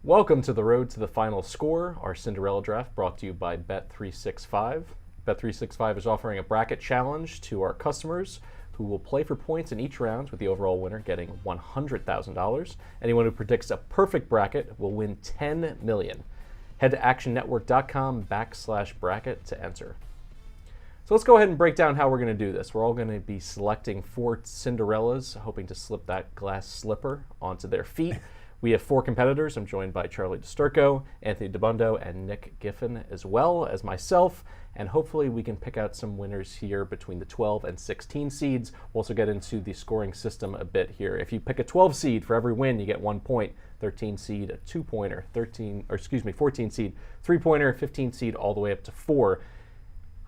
Welcome to the Road to the Final Score, our Cinderella draft brought to you by bet365. Bet365 is offering a bracket challenge to our customers who will play for points in each round, with the overall winner getting $100,000. Anyone who predicts a perfect bracket will win $10 million. Head to actionnetwork.com/bracket to enter. So let's go ahead and break down how we're going to do this. We're all going to be selecting 4 Cinderellas, hoping to slip that glass slipper onto their feet. We have 4 competitors. I'm joined by Charlie DiSturco, Anthony Dabbundo, and Nick Giffen, as well as myself. And hopefully we can pick out some winners here between the 12 and 16 seeds. We'll also get into the scoring system a bit here. If you pick a 12 seed, for every win, you get 1 point. 13 seed, a 2-pointer. 14 seed, 3-pointer. 15 seed, all the way up to 4.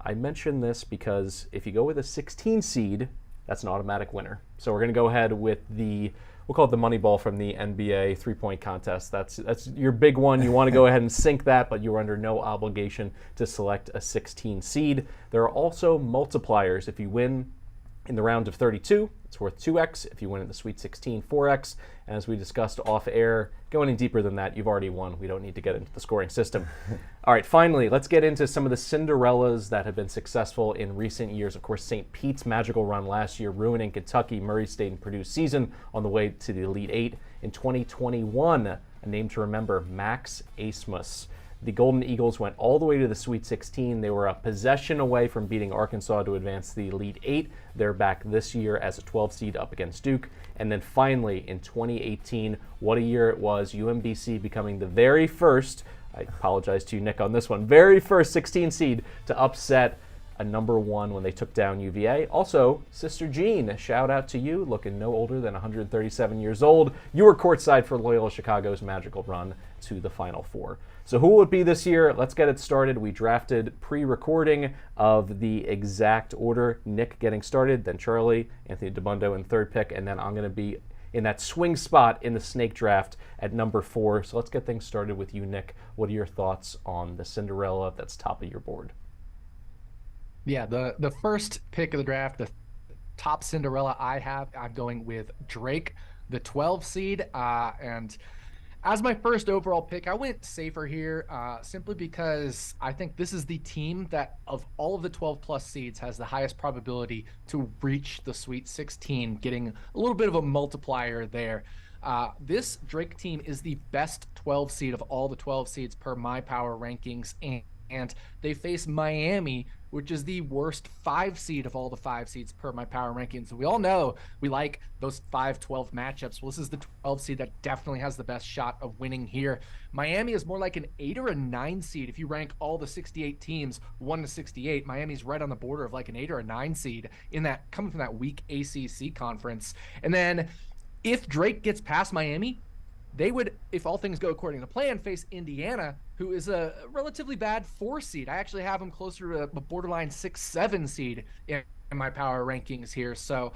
I mention this because if you go with a 16 seed, that's an automatic winner. So we're going to go ahead with we'll call it the money ball from the NBA 3-point contest. That's your big one. You want to go ahead and sink that, but you're under no obligation to select a 16 seed. There are also multipliers. If you win in the round of 32, it's worth 2x. If you win in the Sweet 16, 4x. And as we discussed off air, going any deeper than that, you've already won. We don't need to get into the scoring system. All right, finally, let's get into some of the Cinderellas that have been successful in recent years. Of course, St. Pete's magical run last year, ruining Kentucky, Murray State, and Purdue's season on the way to the Elite Eight. In 2021, a name to remember, Max Asmus. The Golden Eagles went all the way to the Sweet 16. They were a possession away from beating Arkansas to advance to the Elite Eight. They're back this year as a 12 seed up against Duke. And then finally, in 2018, what a year it was, UMBC becoming the very first, I apologize to you, Nick, on this one, very first 16 seed to upset a number 1 when they took down UVA. Also, Sister Jean, shout out to you, looking no older than 137 years old. You were courtside for Loyola Chicago's magical run to the Final Four. So who will it be this year? Let's get it started. We drafted pre-recording of the exact order. Nick getting started, then Charlie, Anthony Dabbundo in 3rd pick, and then I'm going to be in that swing spot in the snake draft at number 4. So let's get things started with you, Nick. What are your thoughts on the Cinderella that's top of your board? Yeah, the first pick of the draft, the top Cinderella I'm going with Drake, the 12 seed. And as my first overall pick, I went safer here simply because I think this is the team that, of all of the 12-plus seeds, has the highest probability to reach the Sweet 16, getting a little bit of a multiplier there. This Drake team is the best 12 seed of all the 12 seeds per my power rankings, and they face Miami, which is the worst 5 seed of all the 5 seeds per my power rankings. We all know we like those 5-12 matchups. Well, this is the 12 seed that definitely has the best shot of winning here. Miami is more like an 8 or a 9 seed. If you rank all the 68 teams 1 to 68, Miami's right on the border of like an 8 or a 9 seed in that, coming from that weak ACC conference. And then if Drake gets past Miami, they would, if all things go according to plan, face Indiana, who is a relatively bad 4 seed. I actually have them closer to a borderline 6-7 seed in my power rankings here. So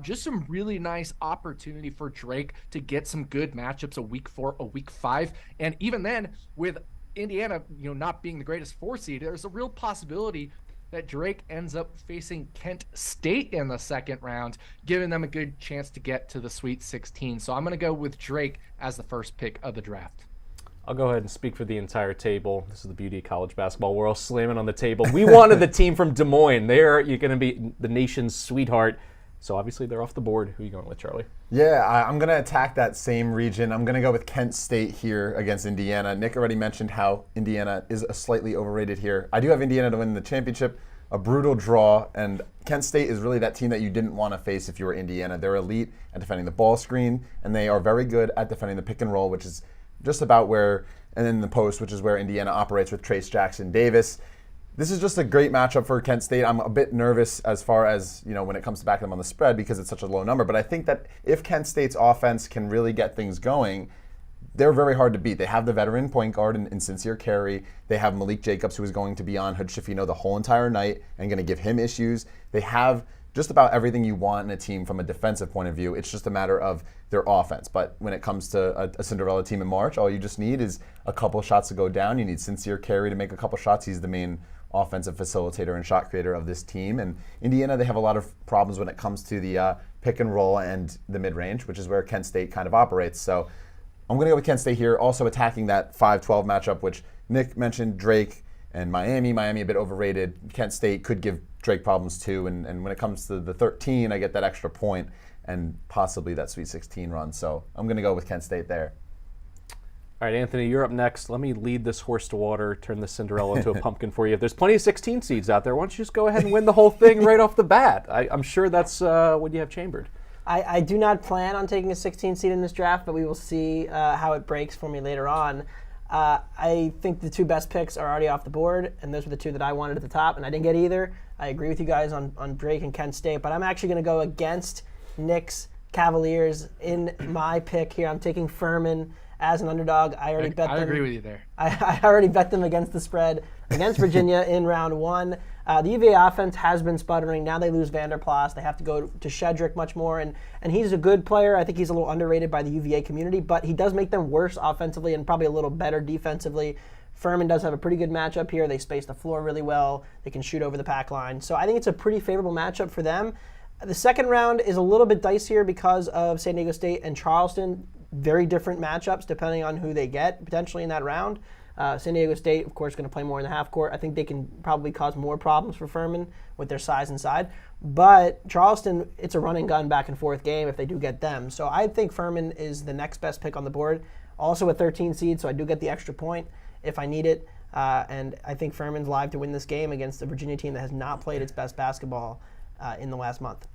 just some really nice opportunity for Drake to get some good matchups a week 4, a week 5. And even then, with Indiana, not being the greatest 4 seed, there's a real possibility that Drake ends up facing Kent State in the 2nd round, giving them a good chance to get to the Sweet 16. So I'm going to go with Drake as the first pick of the draft. I'll go ahead and speak for the entire table. This is the beauty of college basketball. We're all slamming on the table. We wanted the team from Des Moines. You're going to be the nation's sweetheart. So obviously they're off the board. Who are you going with, Charlie? Yeah, I'm going to attack that same region. I'm going to go with Kent State here against Indiana. Nick already mentioned how Indiana is slightly overrated here. I do have Indiana to win the championship, a brutal draw, and Kent State is really that team that you didn't want to face if you were Indiana. They're elite at defending the ball screen, and they are very good at defending the pick and roll, which is just about where, and then the post, which is where Indiana operates with Trace Jackson Davis. This is just a great matchup for Kent State. I'm a bit nervous as far as, when it comes to backing them on the spread because it's such a low number. But I think that if Kent State's offense can really get things going, they're very hard to beat. They have the veteran point guard in Sincere Carey. They have Malik Jacobs, who is going to be on Hood Schifino the whole entire night and going to give him issues. They have just about everything you want in a team from a defensive point of view. It's just a matter of their offense. But when it comes to a Cinderella team in March, all you just need is a couple shots to go down. You need Sincere Carey to make a couple shots. He's the main offensive facilitator and shot creator of this team. And Indiana, they have a lot of problems when it comes to the pick and roll and the mid-range, which is where Kent State kind of operates. So I'm going to go with Kent State here, also attacking that 5-12 matchup, which Nick mentioned Drake and Miami. Miami a bit overrated. Kent State could give Drake problems too. And when it comes to the 13, I get that extra point and possibly that Sweet 16 run. So I'm going to go with Kent State there. All right, Anthony, you're up next. Let me lead this horse to water, turn the Cinderella into a pumpkin for you. If there's plenty of 16 seeds out there, why don't you just go ahead and win the whole thing right off the bat? I'm sure that's what you have chambered. I do not plan on taking a 16 seed in this draft, but we will see how it breaks for me later on. I think the two best picks are already off the board, and those were the two that I wanted at the top, and I didn't get either. I agree with you guys on Drake and Kent State, but I'm actually going to go against Nick's Cavaliers in my pick here. I'm taking Furman as an underdog. I already bet them. I agree with you there. I already bet them against the spread against Virginia in round one. The UVA offense has been sputtering. Now they lose Vanderplas. They have to go to Shedrick much more, and he's a good player. I think he's a little underrated by the UVA community, but he does make them worse offensively and probably a little better defensively. Furman does have a pretty good matchup here. They space the floor really well. They can shoot over the pack line. So I think it's a pretty favorable matchup for them. The second round is a little bit dicier because of San Diego State and Charleston. Very different matchups depending on who they get potentially in that round. San Diego State, of course, going to play more in the half court. I think they can probably cause more problems for Furman with their size inside. But Charleston, it's a run and gun back and forth game if they do get them. So I think Furman is the next best pick on the board. Also a 13 seed, so I do get the extra point if I need it. And I think Furman's live to win this game against a Virginia team that has not played its best basketball in the last month.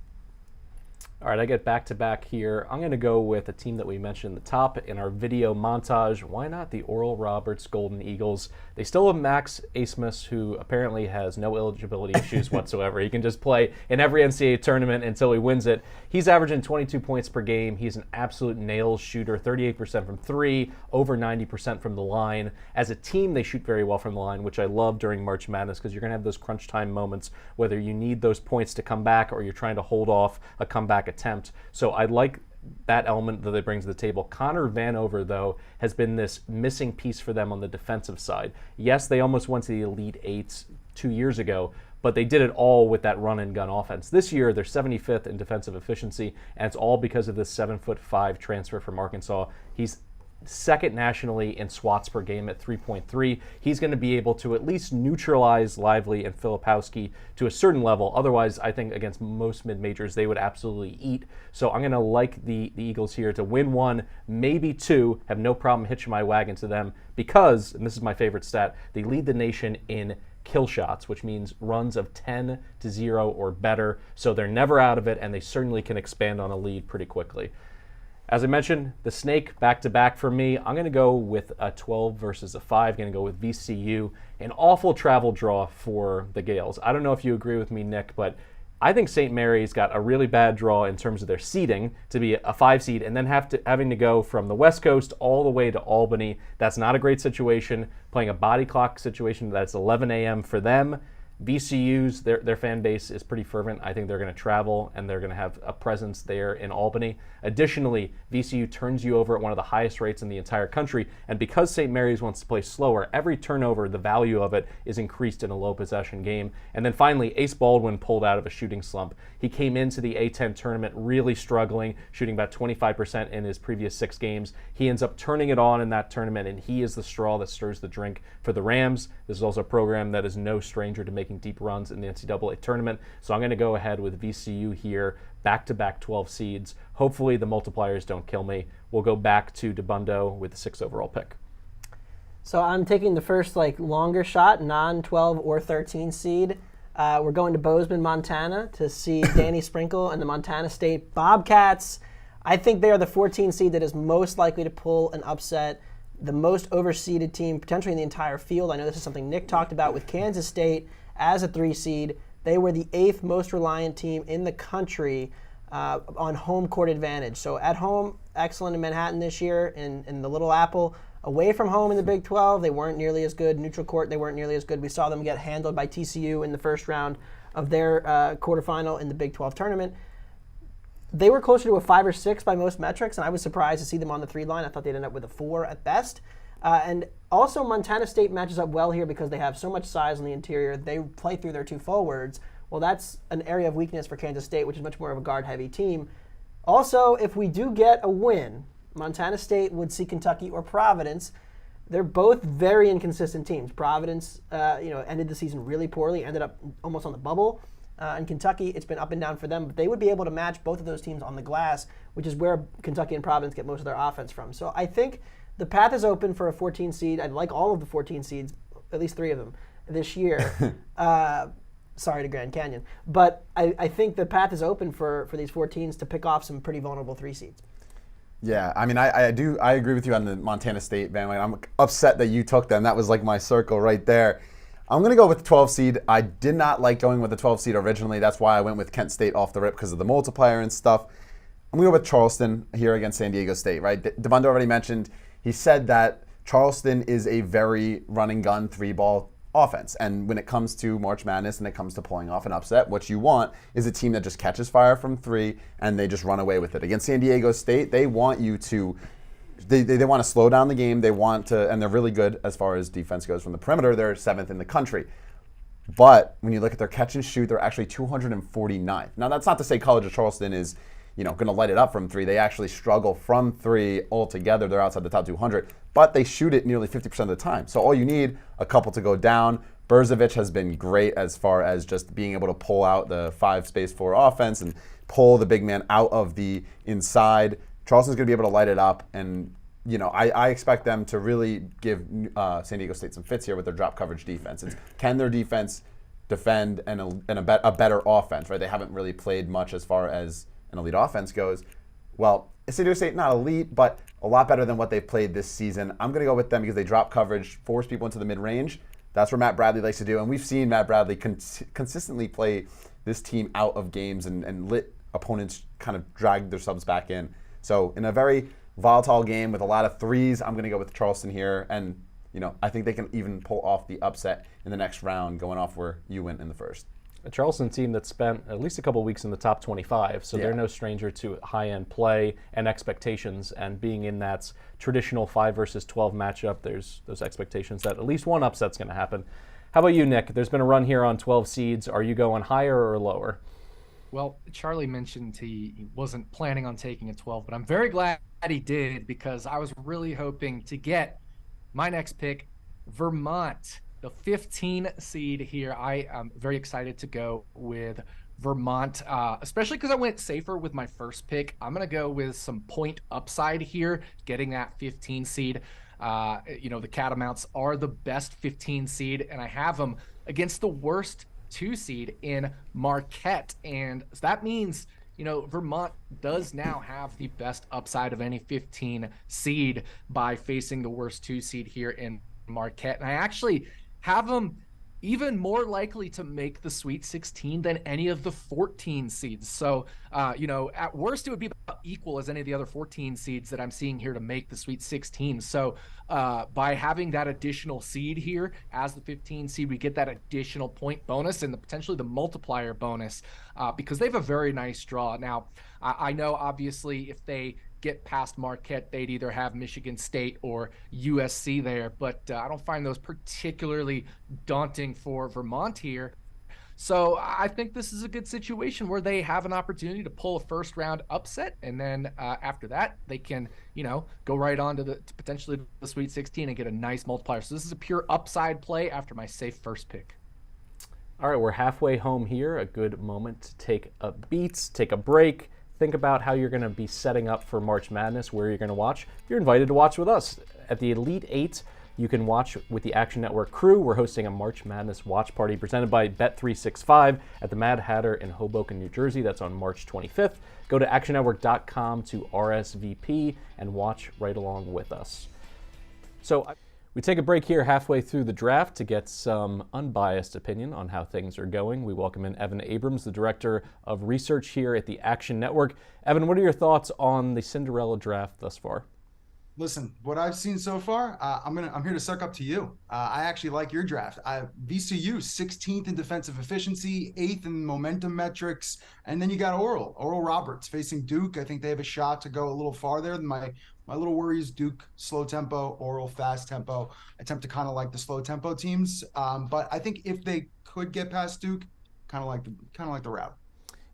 All right, I get back-to-back here. I'm going to go with a team that we mentioned at the top in our video montage. Why not the Oral Roberts Golden Eagles? They still have Max Asmus, who apparently has no eligibility issues whatsoever. He can just play in every NCAA tournament until he wins it. He's averaging 22 points per game. He's an absolute nails shooter, 38% from three, over 90% from the line. As a team, they shoot very well from the line, which I love during March Madness because you're going to have those crunch time moments, whether you need those points to come back or you're trying to hold off a comeback attempt. So I like that element that they bring to the table. Connor Vanover, though, has been this missing piece for them on the defensive side. Yes, they almost went to the Elite Eights 2 years ago, but they did it all with that run-and-gun offense. This year, they're 75th in defensive efficiency, and it's all because of this 7'5" transfer from Arkansas. He's second nationally in swats per game at 3.3. He's going to be able to at least neutralize Lively and Filipowski to a certain level. Otherwise, I think against most mid-majors, they would absolutely eat. So I'm going to like the Eagles here to win one, maybe two, have no problem hitching my wagon to them because, and this is my favorite stat, they lead the nation in kill shots, which means runs of 10-0 or better. So they're never out of it, and they certainly can expand on a lead pretty quickly. As I mentioned, the snake back-to-back for me. I'm going to go with a 12 versus a 5. Going to go with VCU. An awful travel draw for the Gales. I don't know if you agree with me, Nick, but I think St. Mary's got a really bad draw in terms of their seeding to be a 5 seed and then having to go from the West Coast all the way to Albany. That's not a great situation. Playing a body clock situation, that's 11 a.m. for them. VCU's, their fan base is pretty fervent. I think they're going to travel and they're going to have a presence there in Albany. Additionally, VCU turns you over at one of the highest rates in the entire country, and because St. Mary's wants to play slower, every turnover, the value of it is increased in a low possession game. And then finally, Ace Baldwin pulled out of a shooting slump. He came into the A10 tournament really struggling, shooting about 25% in his previous 6 games. He ends up turning it on in that tournament, and he is the straw that stirs the drink for the Rams. This is also a program that is no stranger to making deep runs in the NCAA tournament. So I'm going to go ahead with VCU here, back-to-back 12 seeds. Hopefully the multipliers don't kill me. We'll go back to Dabbundo with the 6th overall pick. So I'm taking the first longer shot, non-12 or 13 seed. We're going to Bozeman, Montana to see Danny Sprinkle and the Montana State Bobcats. I think they are the 14 seed that is most likely to pull an upset, the most overseeded team potentially in the entire field. I know this is something Nick talked about with Kansas State as a 3 seed. They were the 8th most reliant team in the country on home court advantage. So at home, excellent in Manhattan this year in the Little Apple. Away from home in the Big 12, they weren't nearly as good. Neutral court, they weren't nearly as good. We saw them get handled by TCU in the first round of their quarterfinal in the Big 12 tournament. They were closer to a 5 or 6 by most metrics, and I was surprised to see them on the 3 line. I thought they'd end up with a 4 at best. And also Montana State matches up well here because they have so much size on the interior. They play through their 2 forwards. Well, that's an area of weakness for Kansas State, which is much more of a guard-heavy team. Also, if we do get a win, Montana State would see Kentucky or Providence. They're both very inconsistent teams. Providence, ended the season really poorly, ended up almost on the bubble. And Kentucky, it's been up and down for them, but they would be able to match both of those teams on the glass, which is where Kentucky and Providence get most of their offense from. So I think the path is open for a 14 seed. I'd like all of the 14 seeds, at least 3 of them, this year. Sorry to Grand Canyon. But I think the path is open for these 14s to pick off some pretty vulnerable 3 seeds. Yeah, I mean, I agree with you on the Montana State bandwagon. I'm upset that you took them. That was like my circle right there. I'm going to go with the 12 seed. I did not like going with the 12 seed originally. That's why I went with Kent State off the rip because of the multiplier and stuff. I'm going to go with Charleston here against San Diego State, right? Dabbundo already mentioned, he said that Charleston is a very run and gun 3-ball offense. And when it comes to March Madness and it comes to pulling off an upset, what you want is a team that just catches fire from 3 and they just run away with it. Against San Diego State, they want you to, they want to slow down the game. They want to, and they're really good as far as defense goes from the perimeter. They're 7th in the country. But when you look at their catch and shoot, they're actually 249th. Now, that's not to say College of Charleston is, going to light it up from 3. They actually struggle from 3 altogether. They're outside the top 200, but they shoot it nearly 50% of the time. So all you need, a couple to go down. Brzovic has been great as far as just being able to pull out the 5-space-4 offense and pull the big man out of the inside. Charleston's going to be able to light it up, and I expect them to really give San Diego State some fits here with their drop coverage defense. Can their defense defend a better offense, right? They haven't really played much as far as an elite offense goes. Well, San Diego State, not elite, but a lot better than what they've played this season. I'm going to go with them because they drop coverage, force people into the mid-range. That's what Matt Bradley likes to do, and we've seen Matt Bradley consistently play this team out of games and let opponents kind of drag their subs back in. So in a very volatile game with a lot of 3s, I'm going to go with Charleston here, and I think they can even pull off the upset in the next round, going off where you went in the first. A Charleston team that spent at least a couple weeks in the top 25, so they're no stranger to high-end play and expectations, and being in that traditional 5 versus 12 matchup, there's those expectations that at least one upset's going to happen. How about you, Nick? There's been a run here on 12 seeds. Are you going higher or lower? Well, Charlie mentioned he wasn't planning on taking a 12, but I'm very glad he did because I was really hoping to get my next pick, Vermont. The 15 seed here. I am very excited to go with Vermont, especially because I went safer with my first pick. I'm going to go with some point upside here, getting that 15 seed. The Catamounts are the best 15 seed, and I have them against the worst 2 seed in Marquette. And that means, Vermont does now have the best upside of any 15 seed by facing the worst 2 seed here in Marquette. And I actually have them even more likely to make the Sweet 16 than any of the 14 seeds. So, at worst, it would be about equal as any of the other 14 seeds that I'm seeing here to make the Sweet 16. So, by having that additional seed here as the 15 seed, we get that additional point bonus and potentially the multiplier bonus because they have a very nice draw. Now, I know, obviously, if they get past Marquette, they'd either have Michigan State or USC there, but I don't find those particularly daunting for Vermont here. So I think this is a good situation where they have an opportunity to pull a first round upset, and then after that they can go right on to potentially the Sweet 16 and get a nice multiplier. So this is a pure upside play after my safe first pick. All right, we're halfway home here. A good moment to take a beat, take a break. Think about how you're going to be setting up for March Madness, where you're going to watch. You're invited to watch with us. At the Elite 8, you can watch with the Action Network crew. We're hosting a March Madness watch party presented by bet365 at the Mad Hatter in Hoboken, New Jersey. That's on March 25th. Go to actionnetwork.com to RSVP and watch right along with us. So we take a break here halfway through the draft to get some unbiased opinion on how things are going. We welcome in Evan Abrams, the Director of Research here at the Action Network. Evan, what are your thoughts on the Cinderella draft thus far? Listen, what I've seen so far, I'm here to suck up to you. I actually like your draft. VCU 16th in defensive efficiency, 8th in momentum metrics, and then you got Oral Roberts facing Duke. I think they have a shot to go a little farther than my little worry is Duke slow tempo, Oral fast tempo. I tend to kind of like the slow tempo teams, but I think if they could get past Duke, kind of like the route.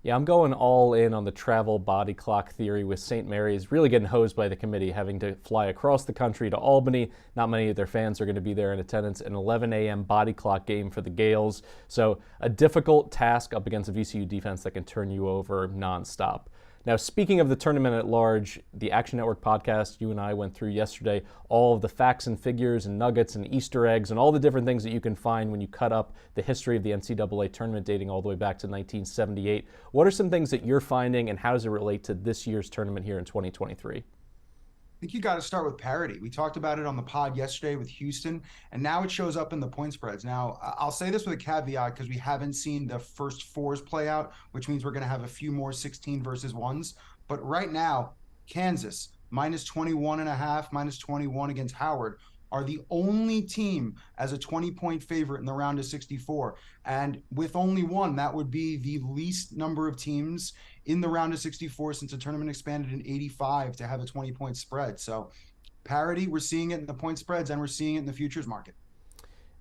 Yeah, I'm going all in on the travel body clock theory with St. Mary's really getting hosed by the committee, having to fly across the country to Albany. Not many of their fans are going to be there in attendance. An 11 a.m. body clock game for the Gales. So a difficult task up against a VCU defense that can turn you over nonstop. Now, speaking of the tournament at large, the Action Network podcast you and I went through yesterday, all of the facts and figures and nuggets and Easter eggs and all the different things that you can find when you cut up the history of the NCAA tournament dating all the way back to 1978. What are some things that you're finding, and how does it relate to this year's tournament here in 2023? I think you got to start with parity. We talked about it on the pod yesterday with Houston, and now it shows up in the point spreads. Now, I'll say this with a caveat because we haven't seen the first fours play out, which means we're going to have a few more 16 versus ones. But right now, Kansas, minus 21.5, minus 21 against Howard, are the only team as a 20-point favorite in the round of 64. And with only one, that would be the least number of teams in the round of 64 since the tournament expanded in 85 to have a 20-point spread. So parity, we're seeing it in the point spreads and we're seeing it in the futures market.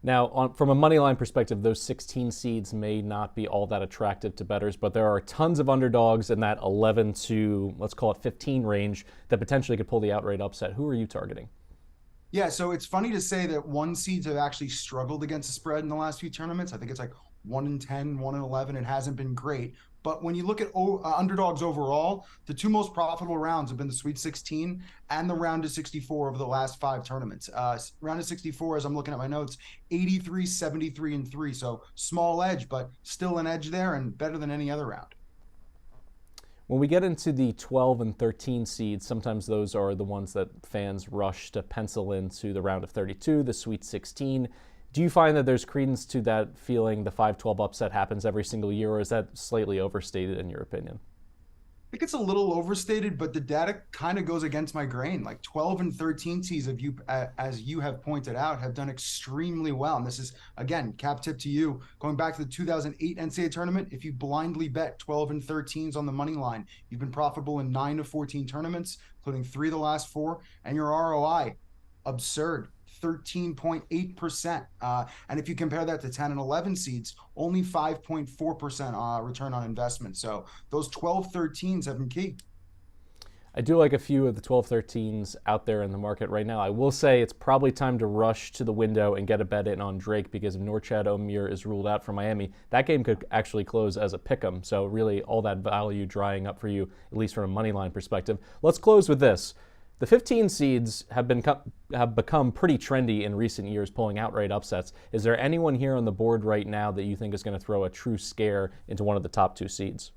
Now, from a money line perspective, those 16 seeds may not be all that attractive to bettors, but there are tons of underdogs in that 11 to, let's call it 15 range that potentially could pull the outright upset. Who are you targeting? Yeah, so it's funny to say that one seeds have actually struggled against the spread in the last few tournaments. I think it's like 1-10, 1-11. It hasn't been great. But when you look at underdogs overall, the two most profitable rounds have been the Sweet 16 and the round of 64 over the last 5 tournaments. Round of 64, as I'm looking at my notes, 83, 73, and 3. So small edge, but still an edge there and better than any other round. When we get into the 12 and 13 seeds, sometimes those are the ones that fans rush to pencil into the round of 32, the Sweet 16. Do you find that there's credence to that feeling the 5-12 upset happens every single year, or is that slightly overstated in your opinion? I think it's a little overstated, but the data kind of goes against my grain. Like 12 and 13 seeds, as you have pointed out, have done extremely well. And this is, again, cap tip to you. Going back to the 2008 NCAA tournament, if you blindly bet 12 and 13s on the money line, you've been profitable in 9 of 14 tournaments, including 3 of the last 4, and your ROI, absurd. 13.8%. And if you compare that to 10 and 11 seeds, only 5.4% return on investment. So those 12-13s have been key. I do like a few of the 12-13s out there in the market right now. I will say it's probably time to rush to the window and get a bet in on Drake, because if Norchad Omier is ruled out for Miami, that game could actually close as a pick'em. So really all that value drying up for you, at least from a money line perspective. Let's close with this. The 15 seeds have become pretty trendy in recent years, pulling outright upsets. Is there anyone here on the board right now that you think is going to throw a true scare into one of the top 2 seeds?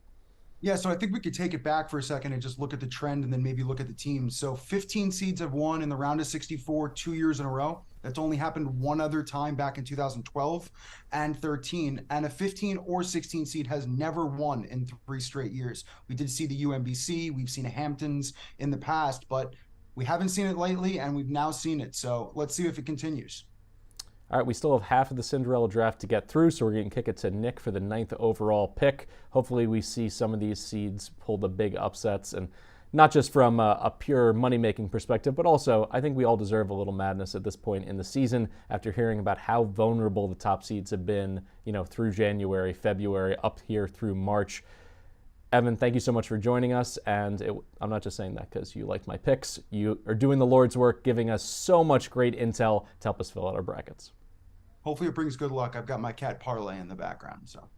Yeah, so I think we could take it back for a second and just look at the trend and then maybe look at the teams. So 15 seeds have won in the round of 64 2 years in a row. That's only happened one other time back in 2012 and 13. And a 15 or 16 seed has never won in 3 straight years. We did see the UMBC, we've seen a Hamptons in the past, but we haven't seen it lately, and we've now seen it. So let's see if it continues. All right, we still have half of the Cinderella draft to get through, so we're going to kick it to Nick for the 9th overall pick. Hopefully we see some of these seeds pull the big upsets, and not just from a pure money-making perspective, but also I think we all deserve a little madness at this point in the season after hearing about how vulnerable the top seeds have been, through January, February, up here through March. Evan, thank you so much for joining us, and I'm not just saying that because you like my picks. You are doing the Lord's work, giving us so much great intel to help us fill out our brackets. Hopefully it brings good luck. I've got my cat Parlay in the background. So.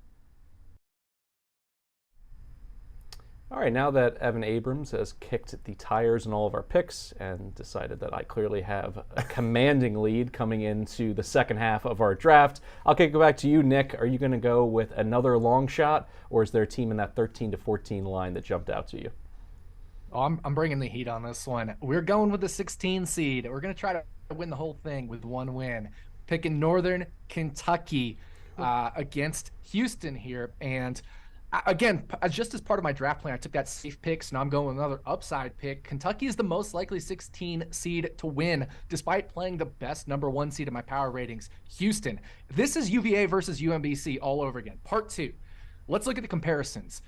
All right, now that Evan Abrams has kicked the tires in all of our picks and decided that I clearly have a commanding lead coming into the second half of our draft, I'll kick it back to you, Nick. Are you going to go with another long shot, or is there a team in that 13 to 14 line that jumped out to you? Oh, I'm bringing the heat on this one. We're going with the 16 seed. We're going to try to win the whole thing with one win. Picking Northern Kentucky against Houston here. And again, just as part of my draft plan, I took that safe pick, so now I'm going with another upside pick. Kentucky is the most likely 16 seed to win, despite playing the best number 1 seed in my power ratings, Houston. This is UVA versus UMBC all over again. Part 2. Let's look at the comparisons.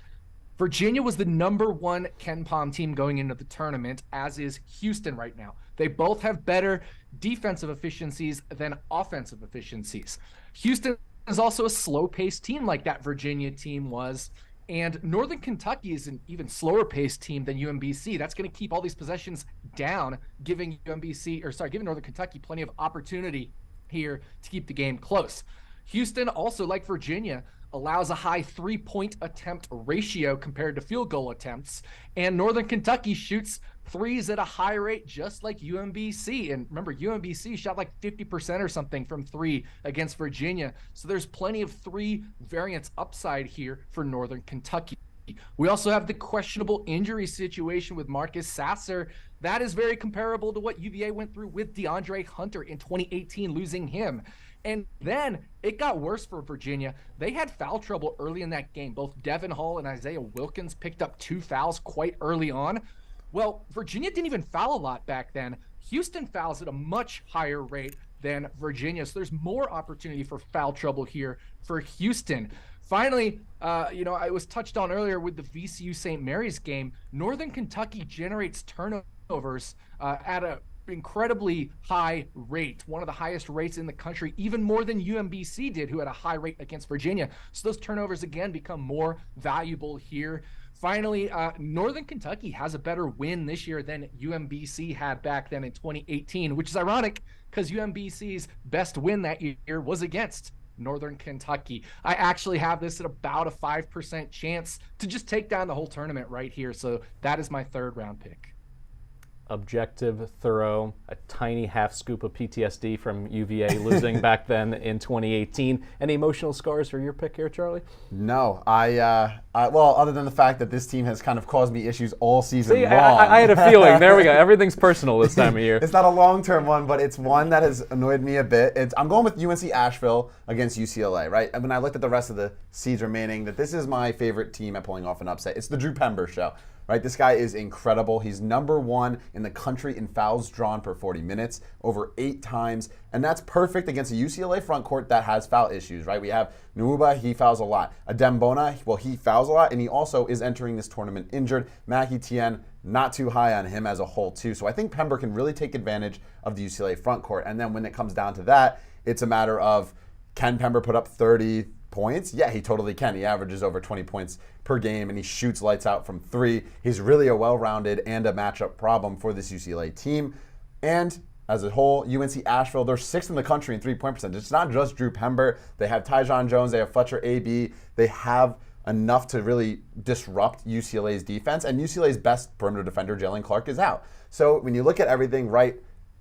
Virginia was the number 1 KenPom team going into the tournament, as is Houston right now. They both have better defensive efficiencies than offensive efficiencies. Houston is also a slow-paced team like that Virginia team was. And Northern Kentucky is an even slower paced team than UMBC. That's going to keep all these possessions down, giving Northern Kentucky plenty of opportunity here to keep the game close. Houston, also like Virginia, allows a high 3-point attempt ratio compared to field goal attempts. And Northern Kentucky shoots threes at a high rate, just like UMBC. And remember, UMBC shot like 50% or something from three against Virginia. So there's plenty of three variance upside here for Northern Kentucky. We also have the questionable injury situation with Marcus Sasser. That is very comparable to what UVA went through with DeAndre Hunter in 2018, losing him. And then it got worse for Virginia. They had foul trouble early in that game. Both Devin Hall and Isaiah Wilkins picked up 2 fouls quite early on. Well, Virginia didn't even foul a lot back then. Houston fouls at a much higher rate than Virginia. So there's more opportunity for foul trouble here for Houston. Finally, it was touched on earlier with the VCU St. Mary's game. Northern Kentucky generates turnovers at an incredibly high rate, one of the highest rates in the country, even more than UMBC did, who had a high rate against Virginia. So those turnovers, again, become more valuable here. Finally, Northern Kentucky has a better win this year than UMBC had back then in 2018, which is ironic because UMBC's best win that year was against Northern Kentucky. I actually have this at about a 5% chance to just take down the whole tournament right here. So that is my 3rd round pick. Objective, thorough, a tiny half scoop of PTSD from UVA losing back then in 2018. Any emotional scars for your pick here, Charlie? No, well, other than the fact that this team has kind of caused me issues all season long. I had a feeling. There we go. Everything's personal this time of year. It's not a long-term one, but it's one that has annoyed me a bit. I'm going with UNC Asheville against UCLA, right? And when I looked at the rest of the seeds remaining, that this is my favorite team at pulling off an upset. It's the Drew Pember show. Right, this guy is incredible. He's #1 in the country in fouls drawn per 40 minutes, over 8 times, and that's perfect against a UCLA front court that has foul issues, right? We have Nuuba, he fouls a lot. Adembona, well, he fouls a lot, and he also is entering this tournament injured. Mackie Tien, not too high on him as a whole, too. So I think Pember can really take advantage of the UCLA front court, and then when it comes down to that, it's a matter of, can Pember put up 30 points? Yeah, he totally can. He averages over 20 points per game, and he shoots lights out from 3. He's really a well-rounded and a matchup problem for this UCLA team. And as a whole, UNC Asheville, they're 6th in the country in 3-point percentage. It's not just Drew Pember. They have Tyjon Jones. They have Fletcher A.B. They have enough to really disrupt UCLA's defense. And UCLA's best perimeter defender, Jalen Clark, is out. So when you look at everything, right,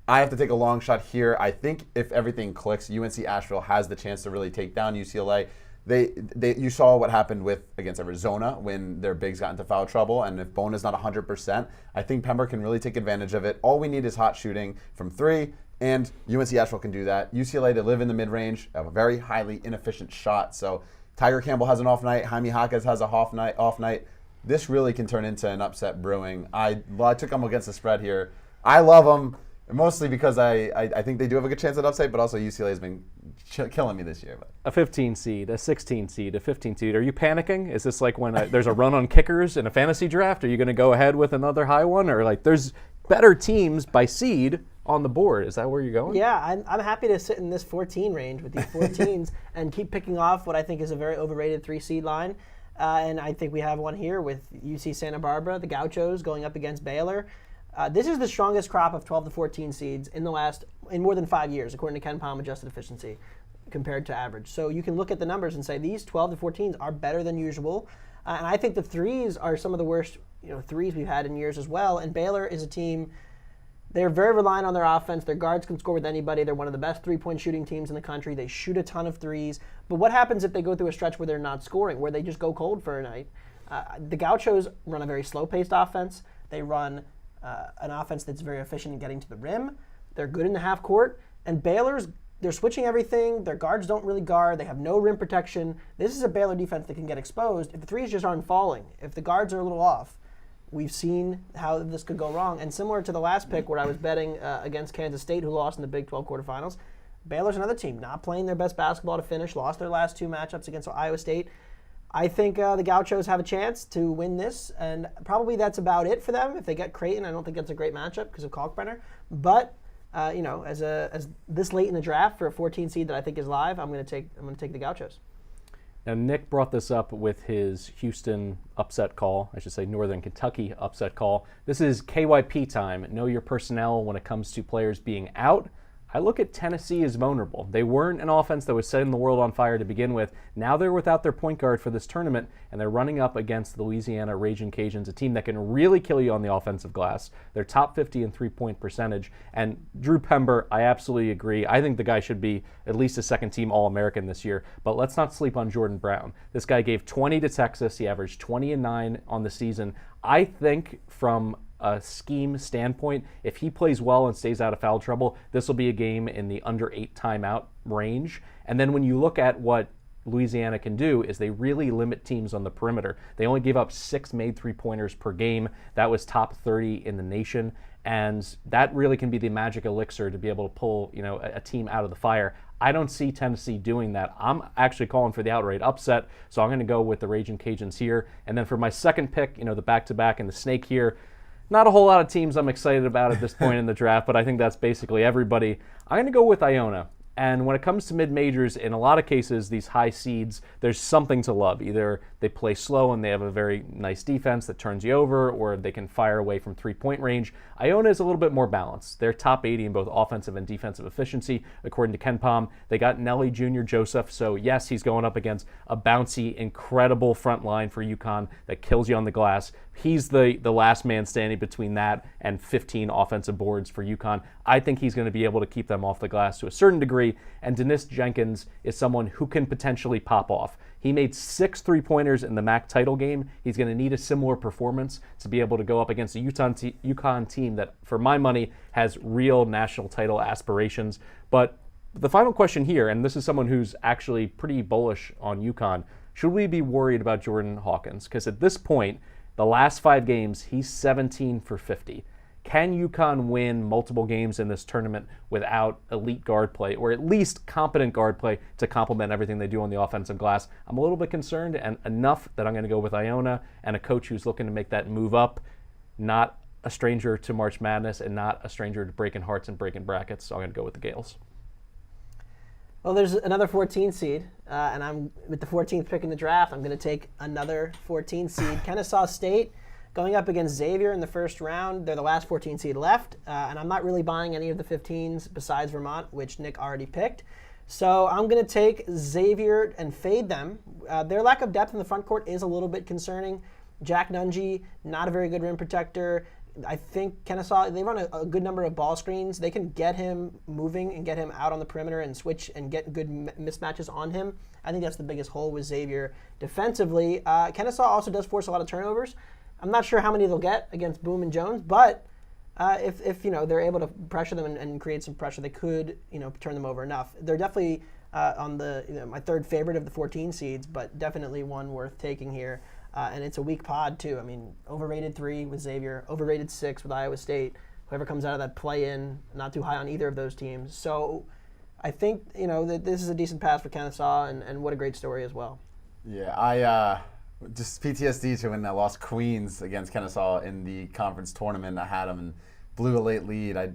I have to take a long shot here. I think if everything clicks, UNC Asheville has the chance to really take down UCLA. You saw what happened against Arizona when their bigs got into foul trouble, and if Bona's not 100%, I think Pember can really take advantage of it. All we need is hot shooting from 3, and UNC Asheville can do that. UCLA, to live in the mid-range, have a very highly inefficient shot. So Tiger Campbell has an off night. Jaime Jaquez has a off night. This really can turn into an upset brewing. I took them against the spread here. I love them. Mostly because I think they do have a good chance at upset, but also UCLA has been killing me this year. But. A 15 seed, a 16 seed, a 15 seed. Are you panicking? Is this like when there's a run on kickers in a fantasy draft? Are you going to go ahead with another high one? Or like there's better teams by seed on the board. Is that where you're going? Yeah, I'm happy to sit in this 14 range with these 14s and keep picking off what I think is a very overrated 3-seed line. And I think we have one here with UC Santa Barbara, the Gauchos, going up against Baylor. This is the strongest crop of 12 to 14 seeds in more than 5 years, according to Ken Palm adjusted efficiency, compared to average. So you can look at the numbers and say these 12 to 14s are better than usual. And I think the threes are some of the worst threes we've had in years as well. And Baylor is a team, they're very reliant on their offense. Their guards can score with anybody. They're one of the best 3-point shooting teams in the country. They shoot a ton of threes. But what happens if they go through a stretch where they're not scoring, where they just go cold for a night? The Gauchos run a very slow-paced offense. They run an offense that's very efficient in getting to the rim. They're good in the half court. And they're switching everything. Their guards don't really guard. They have no rim protection. This is a Baylor defense that can get exposed if the threes just aren't falling. If the guards are a little off, we've seen how this could go wrong. And similar to the last pick where I was betting against Kansas State, who lost in the Big 12 quarterfinals, Baylor's another team not playing their best basketball to finish, lost their last 2 matchups against Iowa State. I think the Gauchos have a chance to win this, and probably that's about it for them. If they get Creighton, I don't think that's a great matchup because of Kalkbrenner. But as this late in the draft for a 14 seed that I think is live, I'm going to take the Gauchos. Now, Nick brought this up with his Houston upset call, I should say Northern Kentucky upset call. This is KYP time, know your personnel when it comes to players being out. I look at Tennessee as vulnerable. They weren't an offense that was setting the world on fire to begin with. Now they're without their point guard for this tournament, and they're running up against the Louisiana Raging Cajuns, a team that can really kill you on the offensive glass. They're top 50 in three-point percentage. And Drew Pember, I absolutely agree. I think the guy should be at least a second-team All-American this year. But let's not sleep on Jordan Brown. This guy gave 20 to Texas. He averaged 20 and 9 on the season. I think from a scheme standpoint, if he plays well and stays out of foul trouble, this will be a game in the under 8 timeout range. And then when you look at what Louisiana can do is they really limit teams on the perimeter. They only gave up 6 made three-pointers per game. That was top 30 in the nation. And that really can be the magic elixir to be able to pull, a team out of the fire. I don't see Tennessee doing that. I'm actually calling for the outright upset, so I'm going to go with the Raging Cajuns here. And then for my second pick, the back-to-back and the snake here, not a whole lot of teams I'm excited about at this point in the draft, but I think that's basically everybody. I'm going to go with Iona. And when it comes to mid-majors, in a lot of cases, these high seeds, there's something to love. Either they play slow and they have a very nice defense that turns you over, or they can fire away from three-point range. Iona is a little bit more balanced. They're top 80 in both offensive and defensive efficiency, according to Ken Pom. They got Nelly Jr. Joseph, so yes, he's going up against a bouncy, incredible front line for UConn that kills you on the glass. He's the last man standing between that and 15 offensive boards for UConn. I think he's going to be able to keep them off the glass to a certain degree, and Dennis Jenkins is someone who can potentially pop off. He made 6 three-pointers in the MAC title game. He's going to need a similar performance to be able to go up against a UConn team that, for my money, has real national title aspirations. But the final question here, and this is someone who's actually pretty bullish on UConn, should we be worried about Jordan Hawkins? Because at this point, the last 5 games, he's 17 for 50. Can UConn win multiple games in this tournament without elite guard play, or at least competent guard play to complement everything they do on the offensive glass? I'm a little bit concerned, and enough that I'm going to go with Iona and a coach who's looking to make that move up, not a stranger to March Madness and not a stranger to breaking hearts and breaking brackets. So I'm going to go with the Gales. Well, there's another 14 seed, and I'm with the 14th pick in the draft. I'm going to take another 14 seed, Kennesaw State, going up against Xavier in the first round. They're the last 14 seed left, and I'm not really buying any of the 15s besides Vermont, which Nick already picked. So I'm going to take Xavier and fade them. Their lack of depth in the front court is a little bit concerning. Jack Nungy, not a very good rim protector. I think Kennesaw, they run a good number of ball screens. They can get him moving and get him out on the perimeter and switch and get good mismatches on him. I think that's the biggest hole with Xavier defensively. Kennesaw also does force a lot of turnovers. I'm not sure how many they'll get against Boom and Jones, but if they're able to pressure them and create some pressure, they could turn them over enough. They're definitely on the my third favorite of the 14 seeds, but definitely one worth taking here. And it's a weak pod too. I mean, overrated 3 with Xavier, overrated 6 with Iowa State. Whoever comes out of that play-in, not too high on either of those teams. So I think that this is a decent pass for Kennesaw, and what a great story as well. Yeah, I just PTSD to when I lost Queens against Kennesaw in the conference tournament. I had them and blew a late lead. I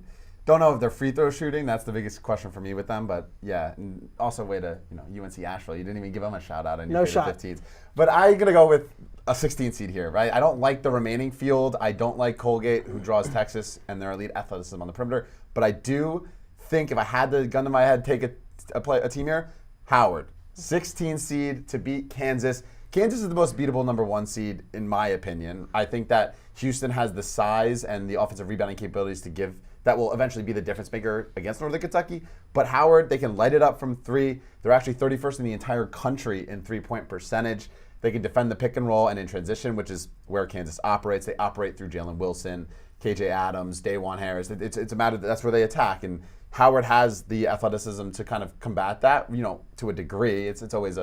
don't know if they're free throw shooting. That's the biggest question for me with them. But yeah, and also way to UNC Asheville. You didn't even give them a shout out in your favorite 15s. But I'm gonna go with a 16 seed here, right? I don't like the remaining field. I don't like Colgate, who draws Texas and their elite athleticism on the perimeter. But I do think if I had the gun to my head, take a team here, Howard, 16 seed to beat Kansas. Kansas is the most beatable number 1 seed, in my opinion. I think that Houston has the size and the offensive rebounding capabilities to give that will eventually be the difference maker against Northern Kentucky. But Howard, they can light it up from 3. They're actually 31st in the entire country in three-point percentage. They can defend the pick and roll and in transition, which is where Kansas operates. They operate through Jalen Wilson, KJ Adams, Dajuan Harris. It's a matter that's where they attack. And Howard has the athleticism to kind of combat that, to a degree. It's always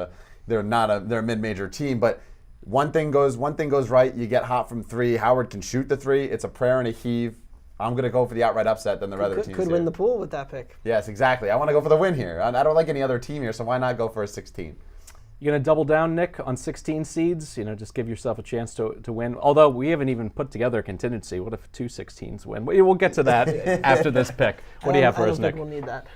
they're a mid-major team, but one thing goes right, you get hot from 3. Howard can shoot the 3. It's a prayer and a heave. I'm going to go for the outright upset than the other teams. Could win the pool with that pick. Yes, exactly. I want to go for the win here. I don't like any other team here, so why not go for a 16? You going to double down, Nick, on 16 seeds? Just give yourself a chance to win. Although we haven't even put together a contingency. What if 2 16s win? We'll get to that after this pick. What do you have for us, Nick? I don't think we'll need that.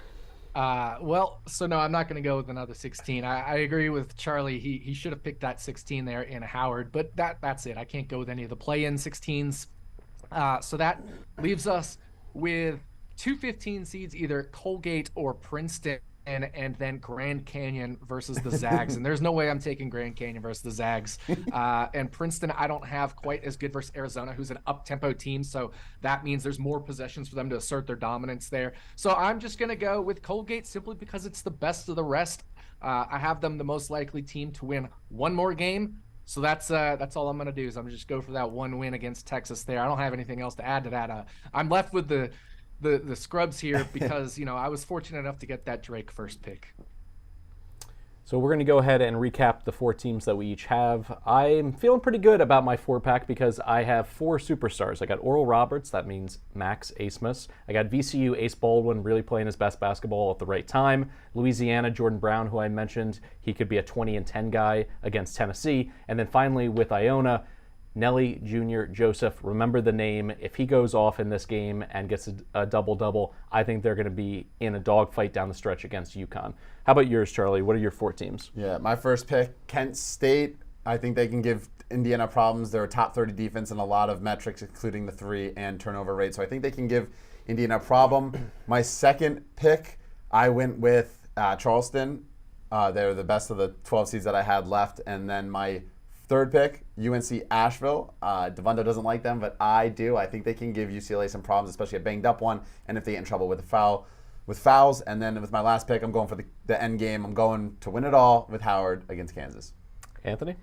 So no, I'm not going to go with another 16. I agree with Charlie. He should have picked that 16 there in Howard, but that's it. I can't go with any of the play-in 16s. So that leaves us with 2 15 seeds, either Colgate or Princeton, and then Grand Canyon versus the Zags. And there's no way I'm taking Grand Canyon versus the Zags. And Princeton, I don't have quite as good versus Arizona, who's an up-tempo team. So that means there's more possessions for them to assert their dominance there. So I'm just going to go with Colgate simply because it's the best of the rest. I have them the most likely team to win one more game. So that's all I'm going to do is I'm just go for that one win against Texas there. I don't have anything else to add to that. I'm left with the scrubs here because, I was fortunate enough to get that Drake first pick. So we're going to go ahead and recap the 4 teams that we each have. I'm feeling pretty good about my 4-pack because I have 4 superstars. I got Oral Roberts, that means Max Acemus. I got VCU Ace Baldwin, really playing his best basketball at the right time. Louisiana Jordan Brown, who I mentioned, he could be a 20-10 guy against Tennessee. And then finally with Iona, Nelly Jr. Joseph, remember the name. If he goes off in this game and gets a double-double, I think they're going to be in a dogfight down the stretch against UConn. How about yours, Charlie? What are your 4 teams? Yeah, my first pick, Kent State. I think they can give Indiana problems. They're a top 30 defense in a lot of metrics, including the 3 and turnover rate. So I think they can give Indiana a problem. My second pick, I went with Charleston. They're the best of the 12 seeds that I had left. And then my third pick, UNC Asheville. Dabbundo doesn't like them, but I do. I think they can give UCLA some problems, especially a banged up one, and if they get in trouble with fouls. And then with my last pick, I'm going for the end game. I'm going to win it all with Howard against Kansas. Anthony?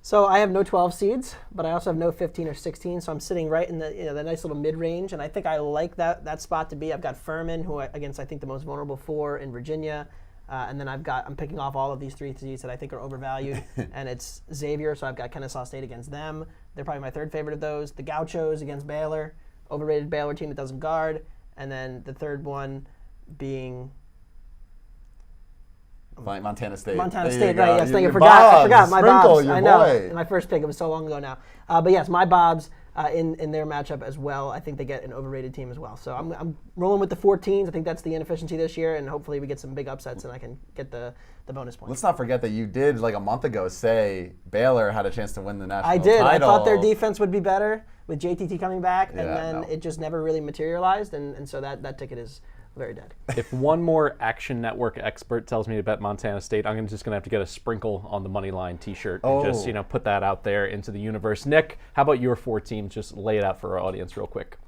So I have no 12 seeds, but I also have no 15 or 16. So I'm sitting right in the nice little mid-range, and I think I like that spot to be. I've got Furman, who against I think the most vulnerable 4 in Virginia. And then I'm picking off all of these 3 seeds that I think are overvalued, and it's Xavier, so I've got Kennesaw State against them. They're probably my third favorite of those. The Gauchos against Baylor, overrated Baylor team that doesn't guard, and then the third one being Montana State. Montana State, right? Yes, I forgot my Sprinkle, Bobs. your I know. boy. My first pick. It was so long ago now. But yes, my Bobs in their matchup as well. I think they get an overrated team as well. So I'm rolling with the 4 teams. I think that's the inefficiency this year, and hopefully we get some big upsets and I can get the bonus points. Let's not forget that you did like a month ago say Baylor had a chance to win the national I did. title. I thought their defense would be better with JTT coming back, and then it just never really materialized, and so that ticket is very dead. If one more Action Network expert tells me to bet Montana State, I'm just going to have to get a sprinkle on the money line T-shirt and just put that out there into the universe. Nick, how about your 4 teams? Just lay it out for our audience real quick.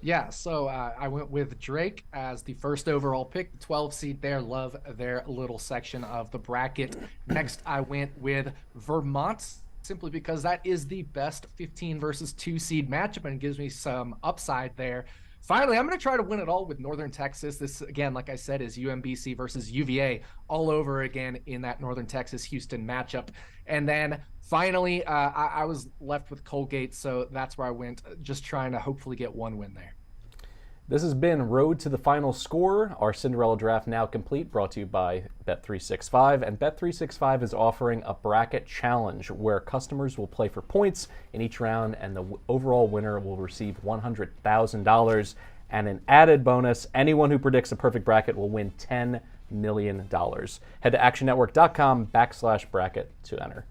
Yeah, so I went with Drake as the first overall pick, the 12 seed there. Love their little section of the bracket. Next, I went with Vermont, simply because that is the best 15 versus 2 seed matchup and gives me some upside there. Finally, I'm going to try to win it all with Northern Texas. This, again, like I said, is UMBC versus UVA all over again in that Northern Texas-Houston matchup. And then finally, I was left with Colgate, so that's where I went, just trying to hopefully get one win there. This has been Road to the Final Score, our Cinderella draft now complete, brought to you by bet365. And bet365 is offering a bracket challenge where customers will play for points in each round, and the overall winner will receive $100,000. And an added bonus, anyone who predicts a perfect bracket will win $10 million. Head to actionnetwork.com/bracket to enter.